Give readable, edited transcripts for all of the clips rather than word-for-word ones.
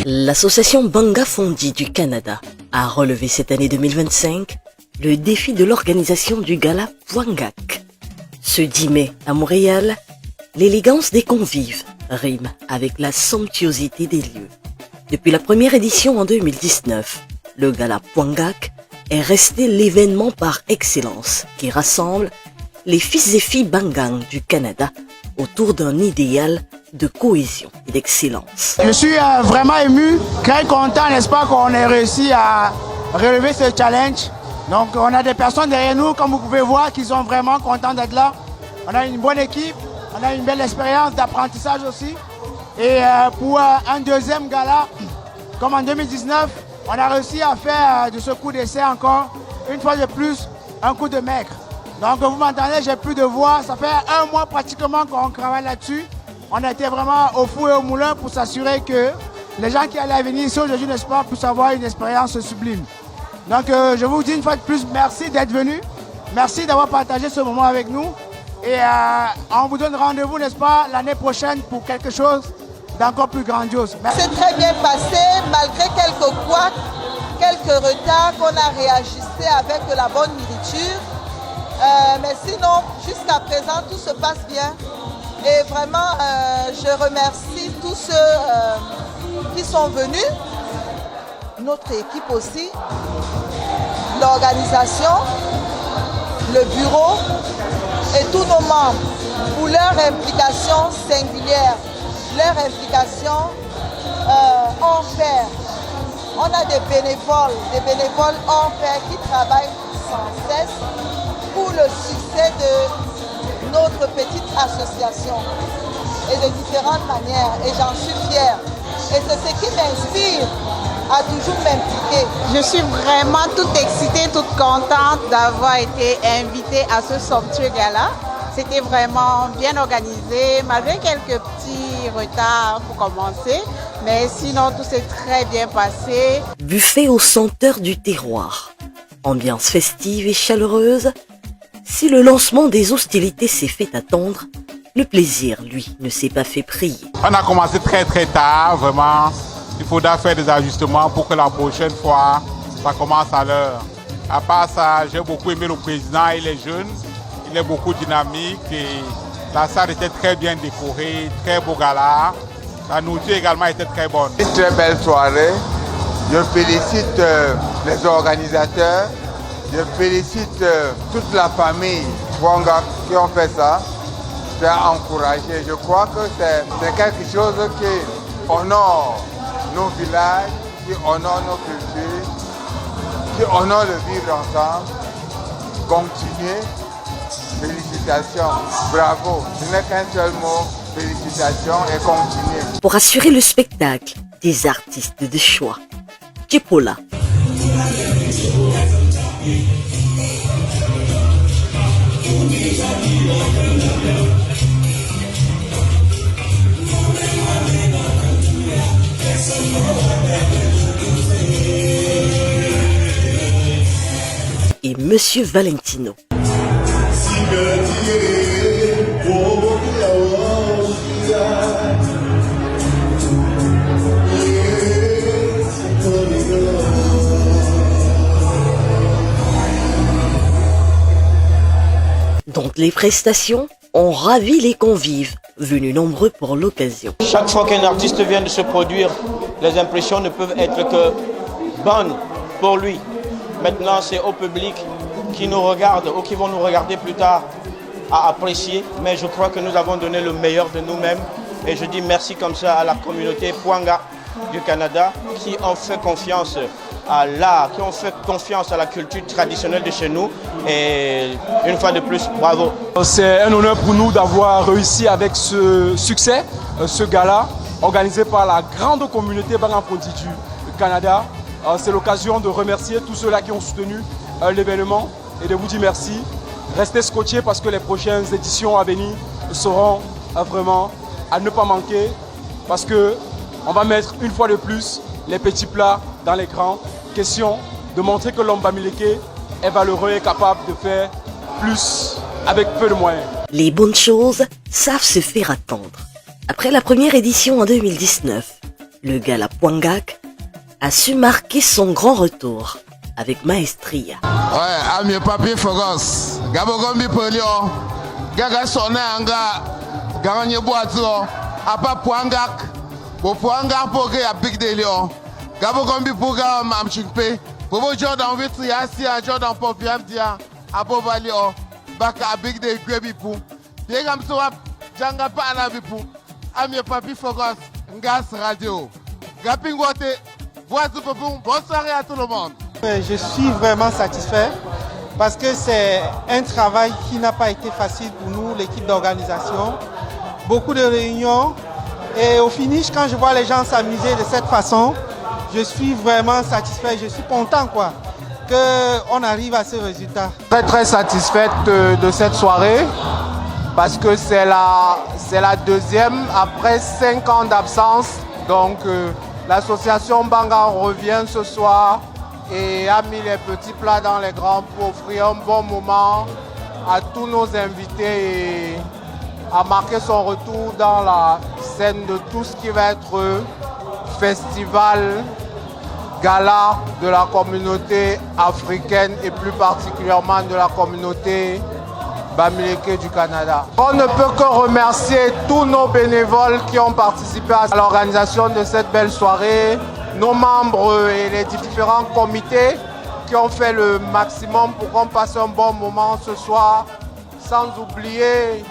L'association Banga Fondi du Canada a relevé cette année 2025 le défi de l'organisation du gala Pwangak. Ce 10 mai à Montréal, l'élégance des convives rime avec la somptuosité des lieux. Depuis la première édition en 2019, le gala Pwangak est resté l'événement par excellence qui rassemble les fils et filles Bangang du Canada autour d'un idéal de cohésion et d'excellence. Je suis vraiment ému, très content, n'est-ce pas, qu'on ait réussi à relever ce challenge. Donc on a des personnes derrière nous, comme vous pouvez voir, qui sont vraiment contents d'être là. On a une bonne équipe, on a une belle expérience d'apprentissage aussi. Et pour un deuxième gala, comme en 2019, on a réussi à faire de ce coup d'essai encore, une fois de plus, un coup de maigre. Donc vous m'entendez, j'ai plus de voix, ça fait un mois pratiquement qu'on travaille là-dessus. On a été vraiment au four et au moulin pour s'assurer que les gens qui allaient venir ici aujourd'hui, n'est-ce pas, puissent avoir une expérience sublime. Donc je vous dis une fois de plus, merci d'être venus, merci d'avoir partagé ce moment avec nous. Et on vous donne rendez-vous, n'est-ce pas, l'année prochaine pour quelque chose d'encore plus grandiose. C'est très bien passé, malgré quelques couacs, quelques retards qu'on a réajustés avec de la bonne nourriture. Mais sinon, jusqu'à présent, tout se passe bien. Et vraiment, je remercie tous ceux qui sont venus, notre équipe aussi, l'organisation, le bureau et tous nos membres pour leur implication singulière, leur implication en pair. On a des bénévoles en pair qui travaillent sans cesse pour le succès de notre petite association et de différentes manières, et j'en suis fière. Et c'est ce qui m'inspire à toujours m'impliquer. Je suis vraiment toute excitée, toute contente d'avoir été invitée à ce somptueux gala. C'était vraiment bien organisé, malgré quelques petits retards pour commencer, mais sinon tout s'est très bien passé. Buffet aux senteurs du terroir, ambiance festive et chaleureuse. Si le lancement des hostilités s'est fait attendre, le plaisir, lui, ne s'est pas fait prier. On a commencé très tard, vraiment. Il faudra faire des ajustements pour que la prochaine fois, ça commence à l'heure. À part ça, j'ai beaucoup aimé le président, il est jeune, il est beaucoup dynamique et la salle était très bien décorée, très beau gala. La nourriture également était très bonne. Une très belle soirée. Je félicite les organisateurs. Je félicite toute la famille Pwangak qui ont fait ça. C'est encouragé. Je crois que c'est quelque chose qui honore nos villages, qui honore nos cultures, qui honore le vivre ensemble. Continuez. Félicitations. Bravo. Ce n'est qu'un seul mot. Félicitations et continuez. Pour assurer le spectacle des artistes de choix, Chipola. Et Monsieur Valentino. Dont les prestations ont ravi les convives, venus nombreux pour l'occasion. Chaque fois qu'un artiste vient de se produire, les impressions ne peuvent être que bonnes pour lui. Maintenant, c'est au public qui nous regarde ou qui vont nous regarder plus tard à apprécier. Mais je crois que nous avons donné le meilleur de nous-mêmes. Et je dis merci comme ça à la communauté Pwanga du Canada qui ont fait confiance à l'art, qui ont fait confiance à la culture traditionnelle de chez nous. Et une fois de plus, bravo. C'est un honneur pour nous d'avoir réussi avec ce succès, ce gala organisé par la grande communauté Banga Fondi du Canada. C'est l'occasion de remercier tous ceux-là qui ont soutenu l'événement et de vous dire merci. Restez scotchés parce que les prochaines éditions à venir seront vraiment à ne pas manquer parce qu'on va mettre une fois de plus les petits plats dans les grands. Question de montrer que l'homme bamileke est valeureux et capable de faire plus avec peu de moyens. Les bonnes choses savent se faire attendre. Après la première édition en 2019, le gala Pwangak a su marquer son grand retour avec maestria. Ouais, ami papier fogos. Gabogombi polio. Gaga sonne anga. Garanye boato. Apa Pwangak. Bo Pwangak poke a big delio. Gabogombi poga am chingpe. Bobo Jordan vitri asia Jordan popiam dia. Abo valio. Baka a big de gwebi pou. Degam so janga pa na vipu. Ami papier fogos. Ngas radio. Gapingote. Bonne soirée à tout le monde. Je suis vraiment satisfait parce que c'est un travail qui n'a pas été facile pour nous, l'équipe d'organisation. Beaucoup de réunions et au finish, quand je vois les gens s'amuser de cette façon, je suis vraiment satisfait, je suis content qu'on arrive à ce résultat. Très satisfaite de cette soirée parce que c'est la deuxième après 5 ans d'absence. Donc l'association Bangan revient ce soir et a mis les petits plats dans les grands pour offrir un bon moment à tous nos invités et à marquer son retour dans la scène de tout ce qui va être festival, gala de la communauté africaine et plus particulièrement de la communauté Bamileke du Canada. On ne peut que remercier tous nos bénévoles qui ont participé à l'organisation de cette belle soirée, nos membres et les différents comités qui ont fait le maximum pour qu'on passe un bon moment ce soir, sans oublier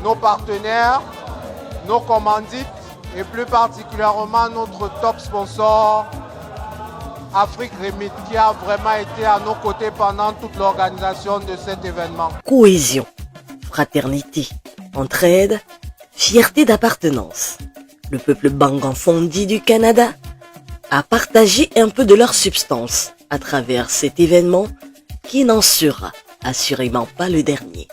nos partenaires, nos commandites et plus particulièrement notre top sponsor, Afrique Remit, qui a vraiment été à nos côtés pendant toute l'organisation de cet événement. Cohésion, fraternité, entraide, fierté d'appartenance. Le peuple Bangan Fondi du Canada a partagé un peu de leur substance à travers cet événement qui n'en sera assurément pas le dernier.